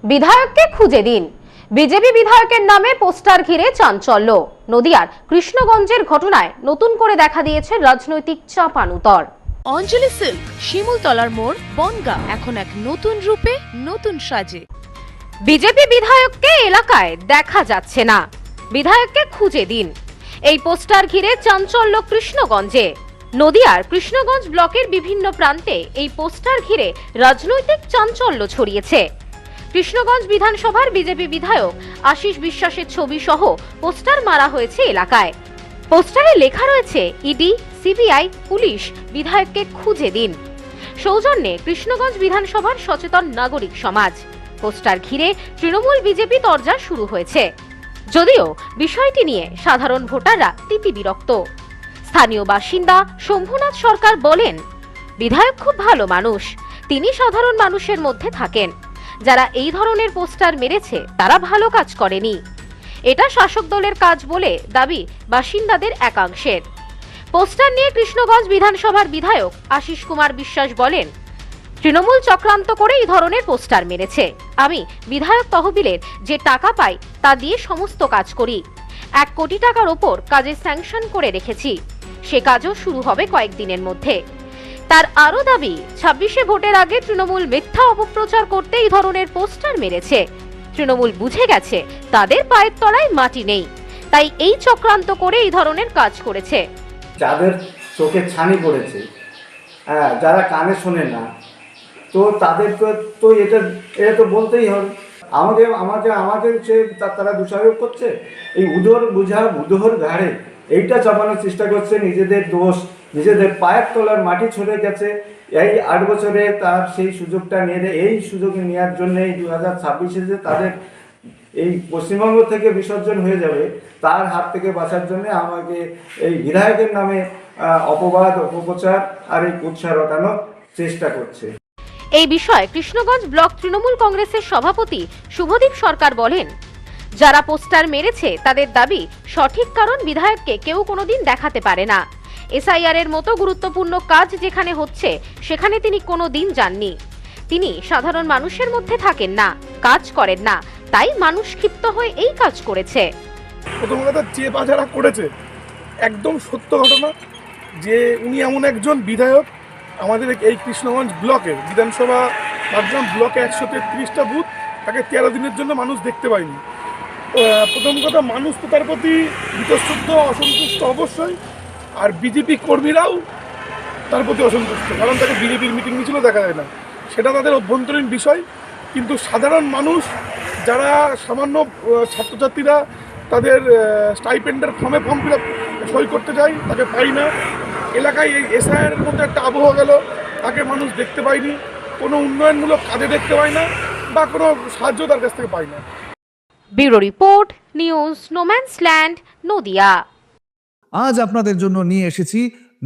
বিধায়ককে খুঁজে দিন। বিজেপি বিধায়কের নামে পোস্টার ঘিরে চাঞ্চল্য। নদিয়ার কৃষ্ণগঞ্জের ঘটনায় নতুন করে দেখা দিয়েছে রাজনৈতিক চাপানুতর। অঞ্জলি সিল্ক, শিমুলতলার মোড়, বনগাঁ এখন এক নতুন রূপে, নতুন সাজে। বিজেপি বিধায়ককে এলাকায় দেখা যাচ্ছে না, বিধায়ককে খুঁজে দিন। এই পোস্টার ঘিরে চাঞ্চল্য কৃষ্ণগঞ্জে। নদিয়ার কৃষ্ণগঞ্জ ব্লকের বিভিন্ন প্রান্তে এই পোস্টার ঘিরে রাজনৈতিক চাঞ্চল্য ছড়িয়েছে। কৃষ্ণগঞ্জ বিধানসভার বিজেপি বিধায়ক আশিস বিশ্বাসের ছবি সহ পোস্টার মারা হয়েছে এলাকায়। পোস্টারে লেখা রয়েছে, ইডি, সিবিআই, পুলিশ বিধায়ককে খুঁজে দিন। সৌজন্যে কৃষ্ণগঞ্জ বিধানসভার সচেতন নাগরিক সমাজ। পোস্টার ঘিরে তৃণমূল বিজেপি তরজা শুরু হয়েছে, যদিও বিষয়টি নিয়ে সাধারণ ভোটাররা তিতিবিরক্ত। স্থানীয় বাসিন্দা শম্ভুনাথ সরকার বলেন, বিধায়ক খুব ভালো মানুষ, তিনি সাধারণ মানুষের মধ্যে থাকেন। যারা এই ধরনের পোস্টার মেরেছে তারা ভালো কাজ করেনি, এটা শাসক দলের কাজ বলে দাবি বাসিন্দাদের একাংশের। পোস্টার নিয়ে কৃষ্ণগঞ্জ বিধানসভার বিধায়ক আশিস কুমার বিশ্বাস বলেন, তৃণমূল চক্রান্ত করে এই ধরনের পোস্টার মেরেছে। আমি বিধায়ক তহবিলের যে টাকা পাই তা দিয়ে সমস্ত কাজ করি। 1 কোটি টাকার ওপর কাজে স্যাংশন করে রেখেছি, সে কাজও শুরু হবে কয়েকদিনের মধ্যে। তার আরো দাবি, 26শে ভোটের আগে তৃণমূল মিথ্যা অপপ্রচার করতে এই ধরনের পোস্টার মেরেছে। তৃণমূল বুঝে গেছে তাদের পায়ের তলায় মাটি নেই, তাই এই চক্রান্ত করে এই ধরনের কাজ করেছে। যাদের চোখে ছানি পড়েছে, যারা কানে শোনে না, তো তাদেরকে তো এটা তো বলতেই হবে। আমাদের সে তারা দোষারোপ করছে, এই উদোহর ঘাড়ে এইটা চাপানোর চেষ্টা করছে। নিজেদের দোষ, নিজেদের পায়ের তলার মাটি ছড়ে গেছে। এই 8 বছরে তার সেই সুযোগটা নিয়ে, এই সুযোগ নেওয়ার জন্য এই 2026-এ যে তাদের এই পশ্চিমবঙ্গ থেকে বিসর্জন হয়ে যাবে, তার হাত থেকে বাঁচার জন্য আমাকে এই বিধায়কের নামে অপবাদ, অপপ্রচার আর এই কুৎসা রটানোর চেষ্টা করছে। এই বিষয়ে কৃষ্ণগঞ্জ ব্লক তৃণমূল কংগ্রেসের সভাপতি শুভদীপ সরকার বলেন, যারা পোস্টার মেরেছে তাদের দাবি সঠিক কারণ বিধায়ককে কেউ কোনোদিন দেখাতে পারে না। এসআইআর এর মতো গুরুত্বপূর্ণ কাজ যেখানে হচ্ছে সেখানে তিনি কোনোদিন যাননি। তিনি সাধারণ মানুষের মধ্যে থাকেন না, কাজ করেন না, তাই মানুষ ক্ষিপ্ত হয়ে এই কাজ করেছে। প্রথম কথা, যে বাজারা করেছে একদম সত্য ঘটনা, যে উনি এমন একজন বিধায়ক, আমাদের এই কৃষ্ণগঞ্জ ব্লকের বিধানসভা বাগগ্রাম ব্লকে 133টা বুথ, তাকে 13 দিনের জন্য মানুষ দেখতে পায়নি। প্রথম কথা, মানুষ তো তার প্রতি বিতশ্রদ্ধ, অসন্তুষ্ট অবশ্যই, আর বিজেপি কর্মীরাও তার প্রতি অসন্তুষ্ট, কারণ তাকে বিজেপির মিটিং মিছিলও দেখা যায় না, সেটা তাদের অভ্যন্তরীণ বিষয়। কিন্তু সাধারণ মানুষ, যারা সামান্য ছাত্রছাত্রীরা তাদের স্টাইপেন্ডের ফর্ম ফিল আপ সই করতে যায়, তাকে পাই না। এলাকায় এই এসআইআরের মধ্যে একটা আবহাওয়া গেল, তাকে মানুষ দেখতে পায়নি, কোনো উন্নয়নমূলক কাজে দেখতে পায় না, বা কোনো সাহায্য তার কাছ থেকে পায় না। Bureau report, news no man's land, Nadia. আজ আপনাদের জন্য নিয়ে এসেছি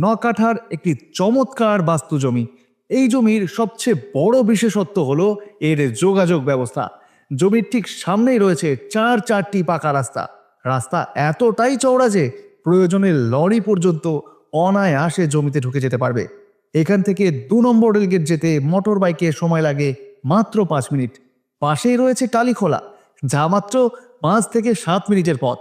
9 কাঠার একটি চমৎকার বাস্তু জমি। এই জমির সবচেয়ে বড় বিশেষত্ব হলো এর যোগাযোগ ব্যবস্থা। জমির ঠিক সামনেই রয়েছে 4টি পাকা রাস্তা। রাস্তা এতটাই চওড়া যে প্রয়োজনে লরি পর্যন্ত অনায়াসে জমিতে ঢুকে যেতে পারবে। এখান থেকে 2 নম্বর রেলগেট যেতে মোটর বাইকে সময় লাগে মাত্র 5 মিনিট। পাশেই রয়েছে টালিখোলা, যা মাত্র 5 থেকে 7 মিনিটের পথ।